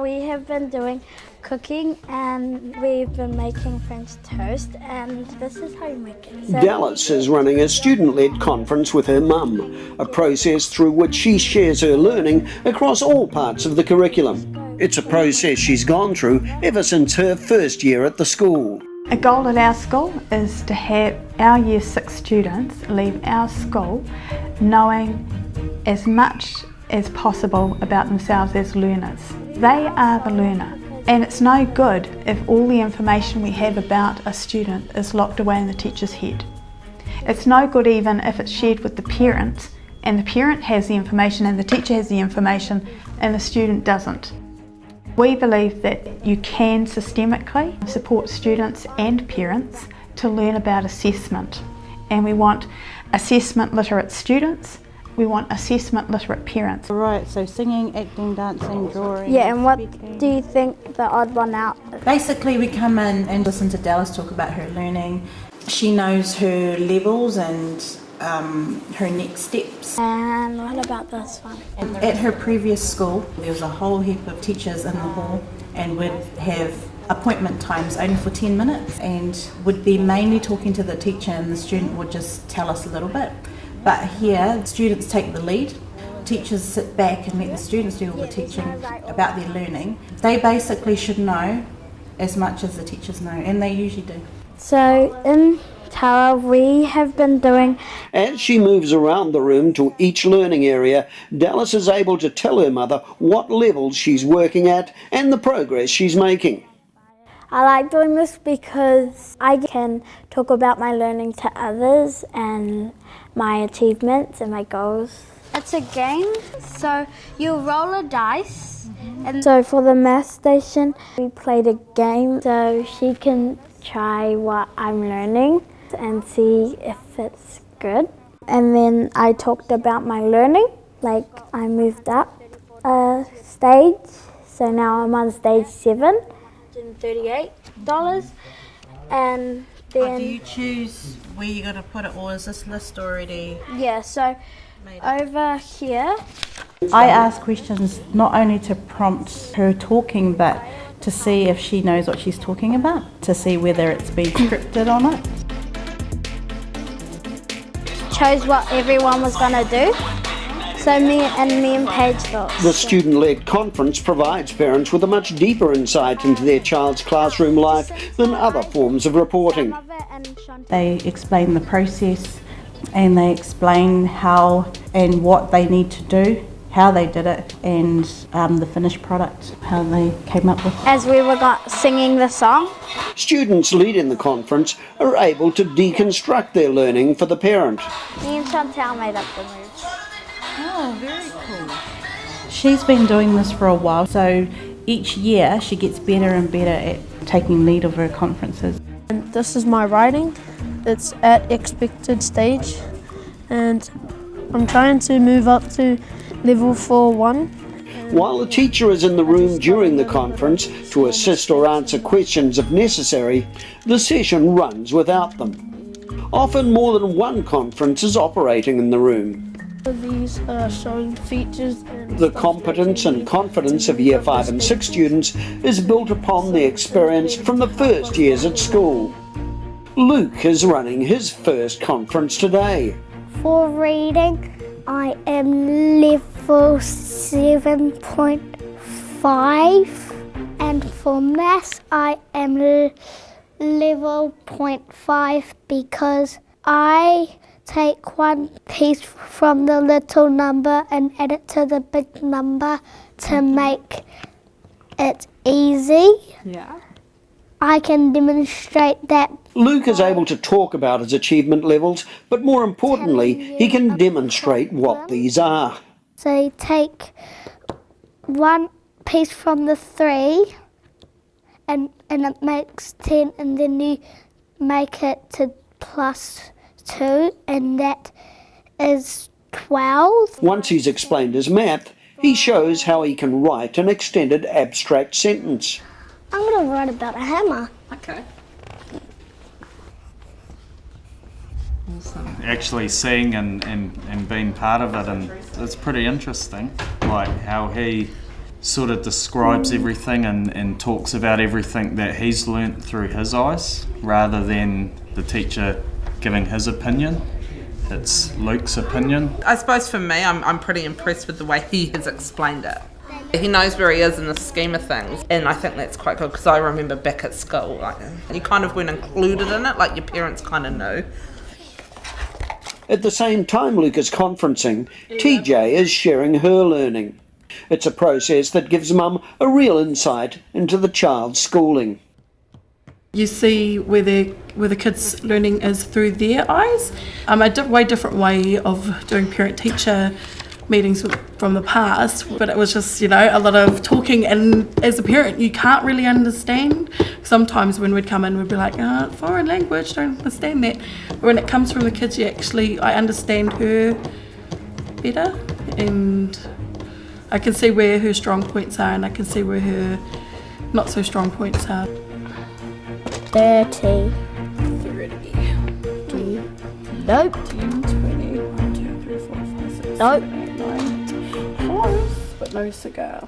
We have been doing cooking and we've been making French toast, and this is how you make it. Dallas is running a student-led conference with her mum, a process through which she shares her learning across all parts of the curriculum. It's a process she's gone through ever since her first year at the school. A goal at our school is to have our Year 6 students leave our school knowing as much as possible about themselves as learners. They are the learner, and it's no good if all the information we have about a student is locked away in the teacher's head. It's no good even if it's shared with the parent, and the parent has the information and the teacher has the information and the student doesn't. We believe that you can systemically support students and parents to learn about assessment, and we want assessment literate students. We want assessment literate parents. Right, so singing, acting, dancing, drawing. Yeah, and what speaking. do you think the odd one out is? Basically, we come in and listen to Dallas talk about her learning. She knows her levels and her next steps. And what about this one? At her previous school, there was a whole heap of teachers in the hall and would have appointment times only for 10 minutes and would be mainly talking to the teacher, and the student would just tell us a little bit. But here, students take the lead. Teachers sit back and let the students do all the teaching about their learning. They basically should know as much as the teachers know, and they usually do. So in Tara, we have been doing... As she moves around the room to each learning area, Dallas is able to tell her mother what levels she's working at and the progress she's making. I like doing this because I can talk about my learning to others and my achievements and my goals. It's a game, so you roll a dice. And so for the math station, we played a game so she can try what I'm learning and see if it's good. And then I talked about my learning, like I moved up a stage, so now I'm on stage 7. $38, and then... Do you choose where you're going to put it, or is this list already? Yeah, so over here... I ask questions not only to prompt her talking, but to see if she knows what she's talking about, to see whether it's been scripted or not. Chose what everyone was going to do. So me and Paige thought. The student-led conference provides parents with a much deeper insight into their child's classroom life than other forms of reporting. They explain the process and they explain how and what they need to do, how they did it, and the finished product, how they came up with it. As we were singing the song. Students leading the conference are able to deconstruct their learning for the parent. Me and Chantal made up the moves. Oh, very cool. She's been doing this for a while, so each year she gets better and better at taking lead of her conferences. And this is my writing. It's at expected stage, and I'm trying to move up to level 4-1. While the teacher is in the room during the conference to assist or answer questions if necessary, the session runs without them. Often more than one conference is operating in the room. These are showing features. The competence and confidence of Year 5 and 6 students is built upon the experience from the first years at school. Luke is running his first conference today. For reading, I am level 7.5, and for maths, I am level 0.5 because I take one piece from the little number and add it to the big number to make it easy. Yeah. I can demonstrate that. Luke is able to talk about his achievement levels, but more importantly, he can demonstrate what these are. So you take one piece from the 3 and it makes 10, and then you make it to plus 2, and that is 12. Once he's explained his math, he shows how he can write an extended abstract sentence. I'm going to write about a hammer. Okay. Awesome. Actually seeing and being part of it, and it's pretty interesting, like how he sort of describes everything and talks about everything that he's learnt through his eyes, rather than the teacher giving his opinion. It's Luke's opinion. I suppose for me, I'm pretty impressed with the way he has explained it. He knows where he is in the scheme of things, and I think that's quite good, because I remember back at school, like, you kind of weren't included in it, like your parents kind of knew. At the same time Luke is conferencing, TJ is sharing her learning. It's a process that gives Mum a real insight into the child's schooling. You see where the kids' learning is through their eyes. A way different way of doing parent-teacher meetings from the past, but it was just, a lot of talking, and as a parent you can't really understand. Sometimes when we'd come in we'd be like, foreign language, don't understand that. But when it comes from the kids, I understand her better, and I can see where her strong points are, and I can see where her not so strong points are. 30. 30. Nope. 10, 20, 1, 2, 3, 4, 5, 6, Nope. 7, 8, 9. Close, but no cigar.